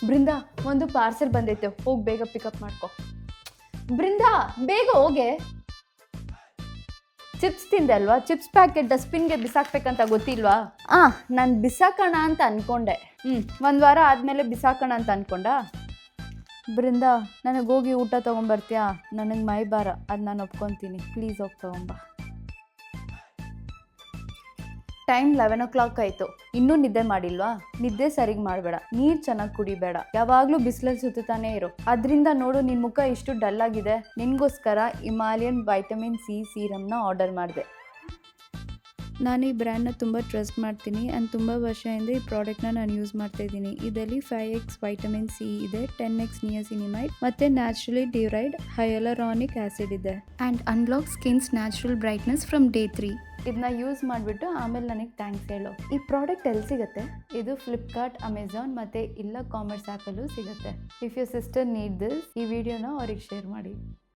ಬೃಂದಾ, ಒಂದು ಪಾರ್ಸೆಲ್ ಬಂದೈತೆ, ಹೋಗಿ ಬೇಗ ಪಿಕಪ್ ಮಾಡ್ಕೊ. ಬೃಂದಾ, ಬೇಗ ಹೋಗೆ. ಚಿಪ್ಸ್ ತಿಂದೆ ಅಲ್ವಾ? ಚಿಪ್ಸ್ ಪ್ಯಾಕೆಟ್ ಡಸ್ಟ್ಬಿನ್ಗೆ ಬಿಸಾಕ್ಬೇಕಂತ ಗೊತ್ತಿಲ್ವಾ? ನಾನು ಬಿಸಾಕೋಣ ಅಂತ ಅನ್ಕೊಂಡೆ. ಒಂದು ವಾರ ಆದಮೇಲೆ ಬಿಸಾಕೋಣ ಅಂತ ಅನ್ಕೊಂಡ. ಬೃಂದಾ, ನನಗೆ ಹೋಗಿ ಊಟ ತೊಗೊಂಬರ್ತೀಯಾ? ನನಗೆ ಮೈ ಬಾರ, ಅದು ನಾನು ಒಪ್ಕೊತೀನಿ. ಪ್ಲೀಸ್ ಹೋಗಿ ತೊಗೊಂಬ. ಟೈಮ್ 11 ಆಯಿತು, ಇನ್ನೂ ನಿದ್ದೆ ಮಾಡಿಲ್ವಾ? ನಿದ್ದೆ ಸರಿಗೆ ಮಾಡಬೇಡ, ನೀರು ಚೆನ್ನಾಗಿ ಕುಡಿಬೇಡ, ಯಾವಾಗಲೂ ಬಿಸಿಲಲ್ಲಿ ಸುತ್ತಾನೇ ಇರು. ಅದರಿಂದ ನೋಡು ನಿನ್ನ ಮುಖ ಇಷ್ಟು ಡಲ್ ಆಗಿದೆ. ನಿನಗೋಸ್ಕರ ಹಿಮಾಲಯನ್ ವೈಟಮಿನ್ ಸಿ ಸೀರಮ್ನ ಆರ್ಡರ್ ಮಾಡಿದೆ. ನಾನು ಈ ಬ್ರ್ಯಾಂಡ್ನ ತುಂಬ ಟ್ರಸ್ಟ್ ಮಾಡ್ತೀನಿ ಆ್ಯಂಡ್ ತುಂಬ ವರ್ಷದಿಂದ ಈ ಪ್ರಾಡಕ್ಟ್ನ ನಾನು ಯೂಸ್ ಮಾಡ್ತಾ ಇದ್ದೀನಿ. ಇದರಲ್ಲಿ 5x ವೈಟಮಿನ್ ಸಿ ಇದೆ, 10x ನಿಯಾಸಿನಿಮೈಡ್ ಮತ್ತು ನ್ಯಾಚುರಲಿ ಡಿರೈವ್ಡ್ ಹೈಯಲುರಾನಿಕ್ ಆ್ಯಸಿಡ್ ಇದೆ and unlock skins natural brightness from day 3. ಇದನ್ನ ಯೂಸ್ ಮಾಡಿಬಿಟ್ಟು ಆಮೇಲೆ ನನಗೆ ಥ್ಯಾಂಕ್ಸ್ ಹೇಳು. ಈ ಪ್ರಾಡಕ್ಟ್ ಎಲ್ಲಿ ಸಿಗುತ್ತೆ? ಇದು ಫ್ಲಿಪ್ಕಾರ್ಟ್, ಅಮೆಝಾನ್ ಮತ್ತು ಇಲ್ಲ ಕಾಮರ್ಸ್ ಆ್ಯಪಲ್ಲೂ ಸಿಗುತ್ತೆ. If your sister need this, ಈ ವಿಡಿಯೋನ ಅವ್ರಿಗೆ ಶೇರ್ ಮಾಡಿ.